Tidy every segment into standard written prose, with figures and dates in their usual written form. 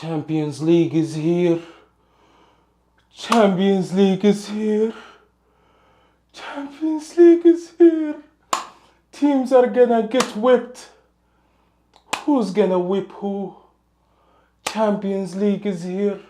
Champions League is here. Champions League is here. Champions League is here. Teams are gonna get whipped. Who's gonna whip who? Champions League is here.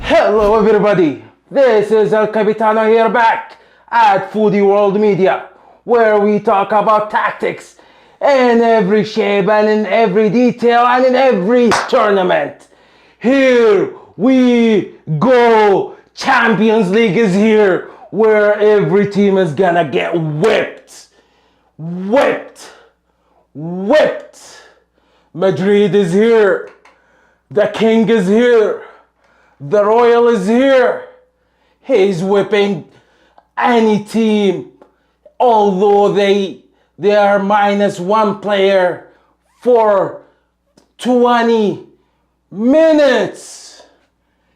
Hello everybody, this is El Capitano here back at Foodie World Media, where we talk about tactics in every shape and in every detail and in every tournament. Here we go, Champions League is here, where every team is gonna get whipped. Madrid is here, the king is here. The Royal is here. He's whipping any team, although they are minus one player for 20 minutes.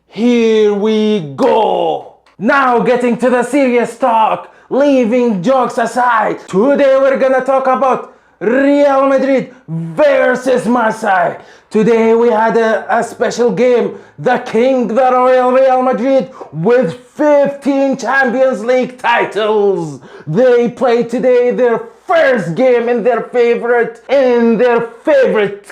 Here we go. Now getting to the serious talk, leaving jokes aside. Today we're gonna talk about Real Madrid versus Marseille. Today we had a special game. The King, the Royal Real Madrid, with 15 Champions League titles. They played today their first game in their favorite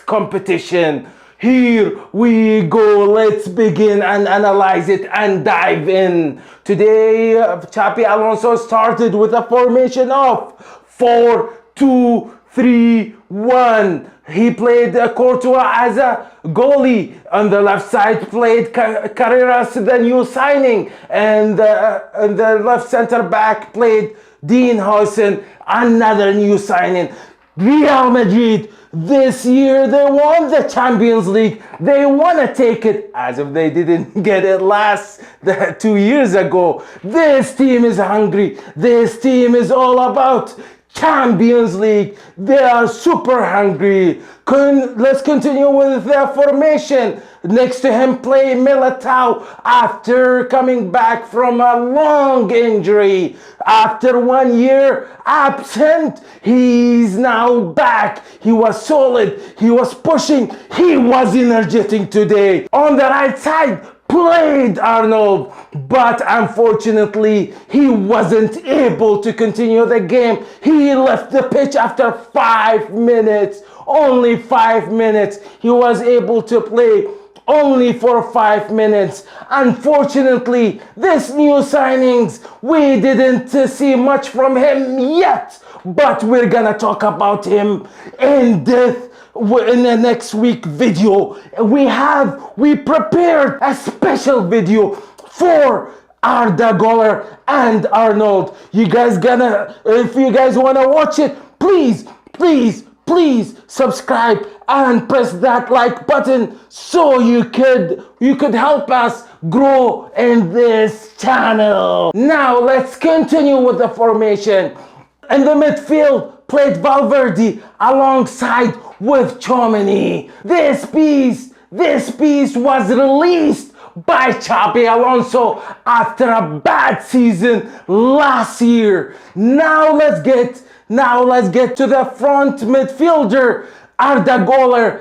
competition. Here we go. Let's begin and analyze it and dive in. Today, Xabi Alonso started with a formation of 4-2-3-1. He played Courtois as a goalie. On the left side played Carreras, the new signing. And the left center back played Dean Howson, another new signing. Real Madrid, this year they won the Champions League. They want to take it, as if they didn't get it 2 years ago. This team is hungry. This team is all about Champions League. They are super hungry. Let's continue with their formation. Next to him play Militao after coming back from a long injury. After 1 year absent, he's now back. He was solid. He was pushing. He was energetic today. On the right side played Arnold, but unfortunately he wasn't able to continue the game. He left the pitch after 5 minutes. Only 5 minutes. He was able to play only for 5 minutes. Unfortunately, this new signings, we didn't see much from him yet, but we're gonna talk about him in depth in the next week video. We prepared a special video for Arda Güler and Arnold. If you guys wanna watch it, please subscribe and press that like button so you could help us grow in this channel. Now let's continue with the formation. In the midfield played Valverde alongside with Tchouaméni. This piece was released by Xabi Alonso after a bad season last year. Now let's get to the front midfielder, Arda Güler,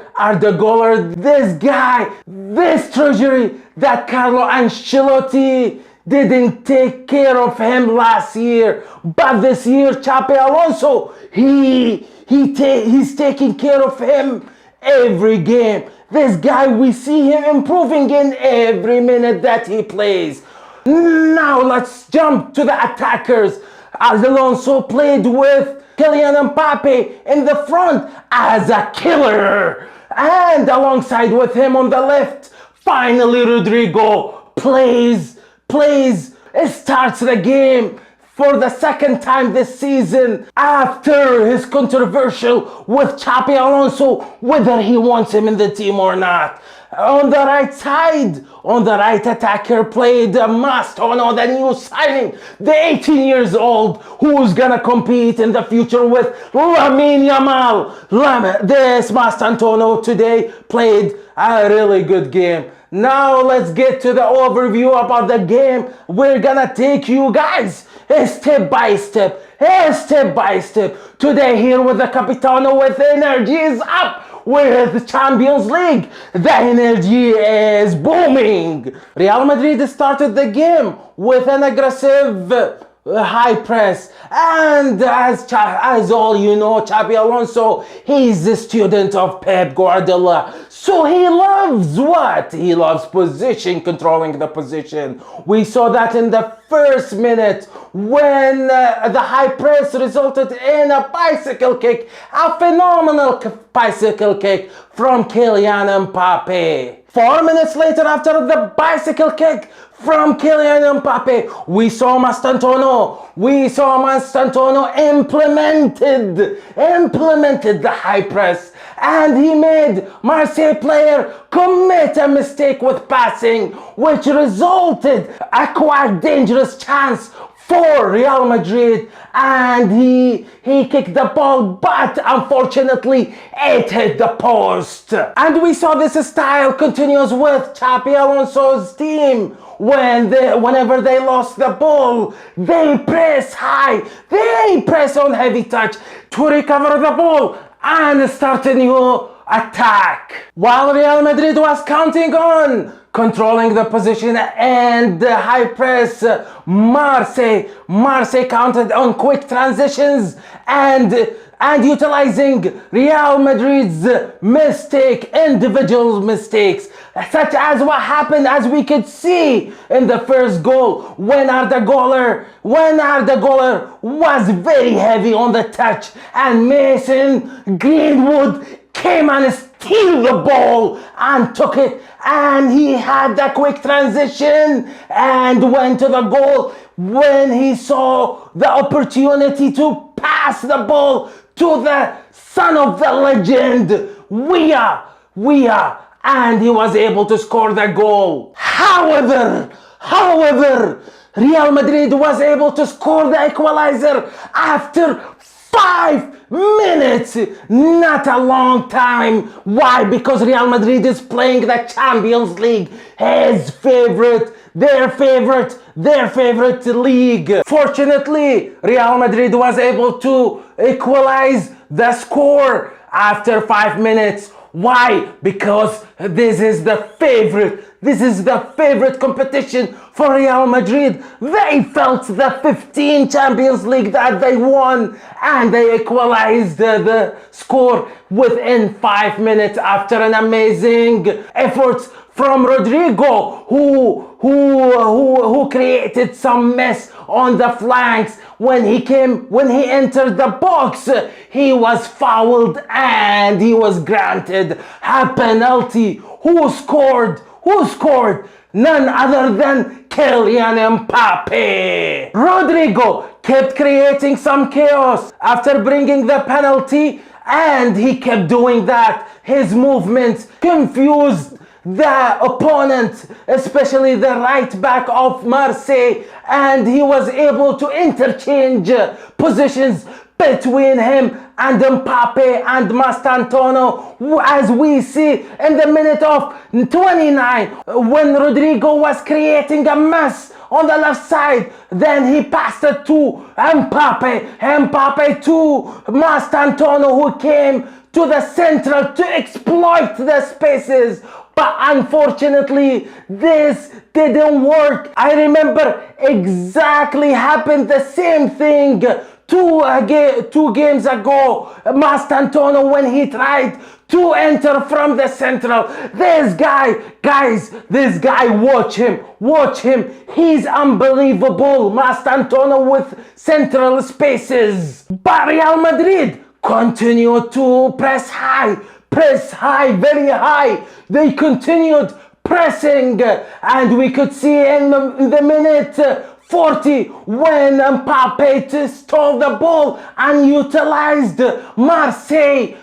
this guy, this treasury that Carlo Ancelotti didn't take care of him last year. But this year, Xabi Alonso, he's taking care of him every game. This guy, we see him improving in every minute that he plays. Now let's jump to the attackers. Alonso played with Kylian Mbappe in the front as a killer. And alongside with him on the left, finally Rodrigo starts the game for the second time this season after his controversial with Xabi Alonso, whether he wants him in the team or not. On the right side, on the right attacker played Mastono, the new signing, the 18 years old, who's gonna compete in the future with Lamine Yamal. This Mastantuono today played a really good game. Now let's get to the overview about the game. We're gonna take you guys step by step. Today here with the Capitano with energy is up. With the Champions League, the energy is booming. Real Madrid started the game with an aggressive high press, and as all you know, Xabi Alonso, he's a student of Pep Guardiola, so he loves what? He loves position, controlling the position. We saw that in the first minute when the high press resulted in a bicycle kick, a phenomenal bicycle kick from Kylian Mbappe. 4 minutes later, after the bicycle kick from Kylian Mbappe, we saw Mastantuono implemented the high press, and he made Marseille player commit a mistake with passing, which resulted a quite dangerous chance for Real Madrid, and he kicked the ball, but unfortunately it hit the post. And we saw this style continues with Xabi Alonso's team. Whenever they lost the ball, they press high, they press on heavy touch to recover the ball and start a new attack. While Real Madrid was counting on controlling the position and the high press, Marseille counted on quick transitions and utilizing Real Madrid's individual mistakes, such as what happened, as we could see in the first goal, when Arda Güler was very heavy on the touch, and Mason Greenwood came and steal the ball and took it, and he had that quick transition and went to the goal when he saw the opportunity to pass the ball to the son of the legend, Weah, and he was able to score the goal. However, Real Madrid was able to score the equalizer after 5 minutes, not a long time. Why? Because Real Madrid is playing the Champions League, their favorite league. Fortunately, Real Madrid was able to equalize the score after 5 minutes. Why? Because this is the favorite competition for Real Madrid. They felt the 15 Champions League that they won, and they equalized the score within 5 minutes after an amazing effort from Rodrigo, who created some mess on the flanks. When he entered the box, he was fouled and he was granted a penalty. Who scored? None other than Kylian Mbappe. Rodrigo kept creating some chaos after bringing the penalty, and he kept doing that. His movements confused the opponent, especially the right back of Marseille, and he was able to interchange positions between him and Mbappe and Mastantuono, as we see in the minute of 29, when Rodrigo was creating a mess on the left side. Then he passed it to Mbappe to Mastantuono, who came to the central to exploit the spaces. But unfortunately, this didn't work. I remember exactly happened the same thing two games ago. Mastantuono, when he tried to enter from the central. This guy, watch him. He's unbelievable. Mastantuono with central spaces. But Real Madrid continue to press high, very high. They continued pressing, and we could see in the minute 40 when Mbappe stole the ball and utilized Marseille's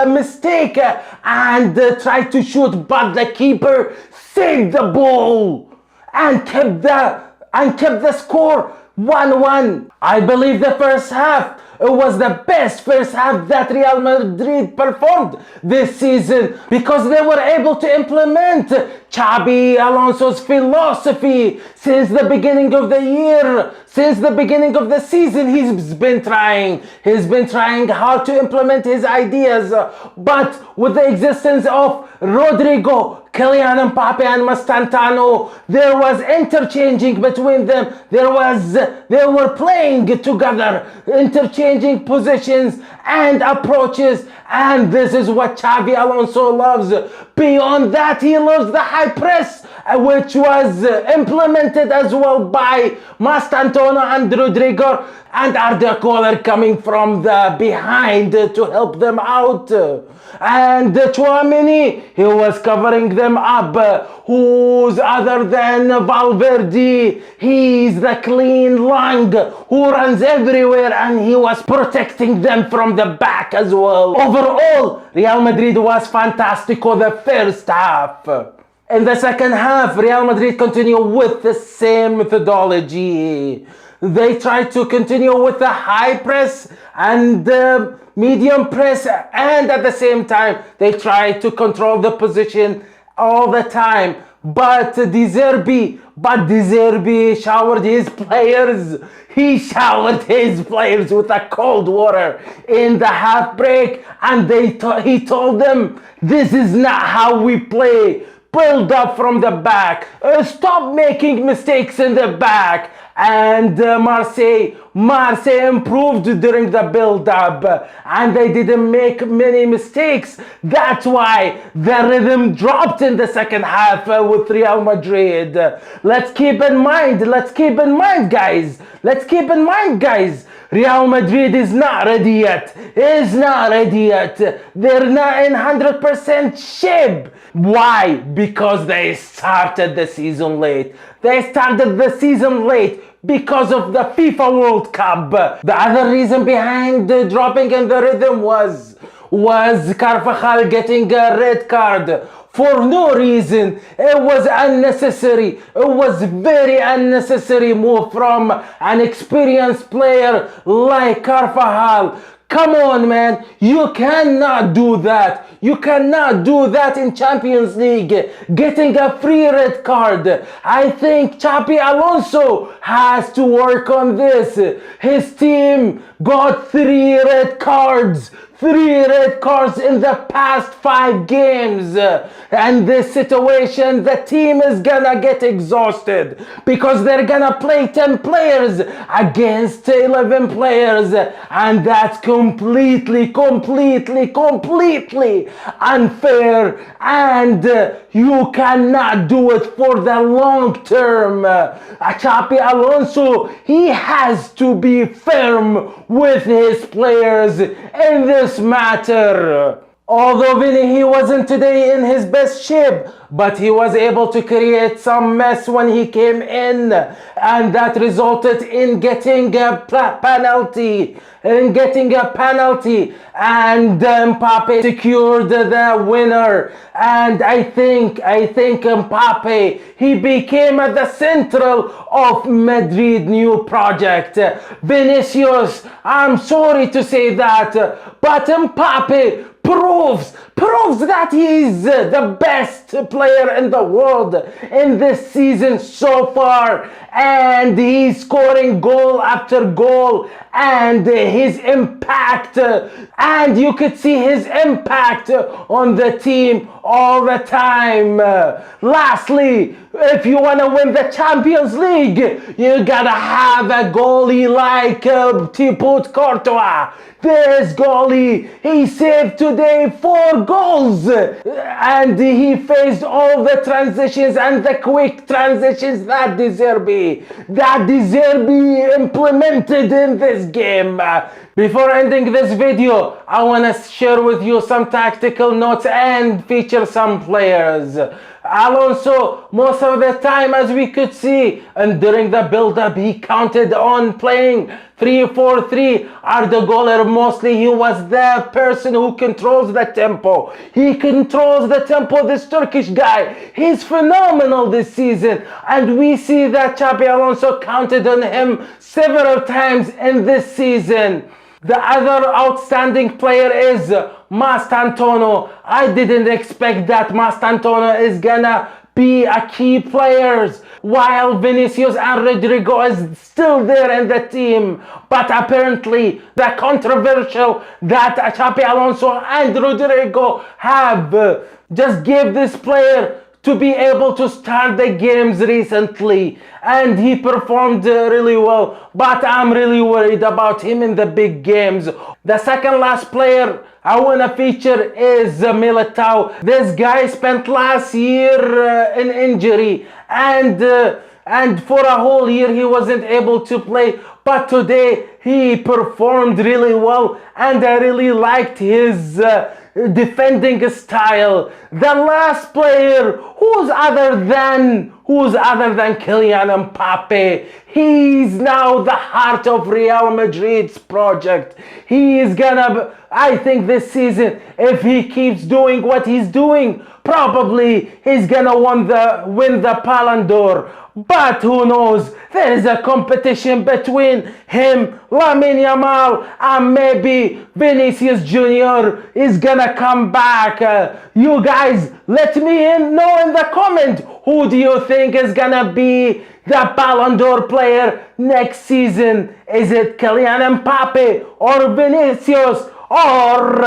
mistake and tried to shoot, but the keeper saved the ball and kept the score 1-1. I believe the first half was the best first half that Real Madrid performed this season because they were able to implement Xabi Alonso's philosophy since the beginning of the year. Since the beginning of the season, he's been trying hard to implement his ideas, but with the existence of Rodrigo, Kylian Mbappe and Mastantano, there was interchanging between them. They were playing together, interchanging positions and approaches, and this is what Xabi Alonso loves. Beyond that, he loves the high press, which was implemented as well by Mastantano and Rodrigo, and Arda Güler coming from the behind to help them out. And Tchouaméni, he was covering them up. Who's other than Valverde? He's the clean lung who runs everywhere, and he was protecting them from the back as well. Overall, Real Madrid was fantastic for the first half. In the second half, Real Madrid continued with the same methodology. They tried to continue with the high press and medium press, and at the same time they tried to control the position all the time. But De Zerbi showered his players. He showered his players with a cold water in the half break, and he told them, "This is not how we play. Build up from the back. Stop making mistakes in the back." And Marseille improved during the build-up, and they didn't make many mistakes. That's why the rhythm dropped in the second half with Real Madrid. Let's keep in mind, guys. Real Madrid is not ready yet. They're not in 100% shape. Why? Because they started the season late. Because of the FIFA World Cup. The other reason behind the dropping in the rhythm was Carvajal getting a red card for no reason. It was unnecessary. It was very unnecessary move from an experienced player like Carvajal. Come on, man. You cannot do that. You cannot do that in Champions League. Getting a free red card. I think Xabi Alonso has to work on this. His team got 3 red cards. 3 red cards in the past 5 games. And this situation, the team is gonna get exhausted because they're gonna play 10 players against 11 players. And that's completely unfair. And you cannot do it for the long term. Xabi Alonso, he has to be firm with his players in this matter. Although Vinny, he wasn't today in his best shape, but he was able to create some mess when he came in, and that resulted in getting a penalty. And Mbappe secured the winner. And I think Mbappe, he became at the central of Madrid new project. Vinicius, I'm sorry to say that, but Mbappe proves that he's the best player in the world in this season so far, and he's scoring goal after goal, and his impact, and you could see his impact on the team all the time. Lastly, if you want to win the Champions League, you gotta have a goalie like Thibaut Courtois. This goalie, he saved today 4 goals, and he faced all the transitions and the quick transitions that De Zerbi implemented in this game. Before ending this video, I want to share with you some tactical notes and feature some players. Alonso, most of the time, as we could see, and during the build-up, he counted on playing 3-4-3. Arda Güler, mostly he was the person who controls the tempo. He controls the tempo, this Turkish guy. He's phenomenal this season. And we see that Xabi Alonso counted on him several times in this season. The other outstanding player is Mastantuono. I didn't expect that Mastantuono is gonna be a key player while Vinicius and Rodrigo is still there in the team. But apparently the controversial that Xabi Alonso and Rodrigo have just gave this player to be able to start the games recently, and he performed really well, but I'm really worried about him in the big games. The second last player I want to feature is Militao. This guy spent last year in injury, and for a whole year he wasn't able to play, but today he performed really well, and I really liked his defending style. The last player, who's other than Kylian Mbappe. He's now the heart of Real Madrid's project. He is gonna, I think this season, if he keeps doing what he's doing, probably he's gonna win the Ballon d'Or. But who knows? There is a competition between him, Lamine Yamal, and maybe Vinicius Jr. is gonna come back. You guys, let me know in the comment, who do you think is gonna be the Ballon d'Or player next season? Is it Kylian Mbappe or Vinicius or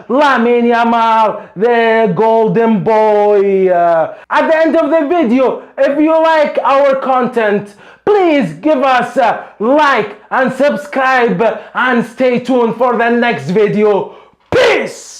Lamine Yamal, the golden boy? At the end of the video, if you like our content, please give us a like and subscribe, and stay tuned for the next video. Peace!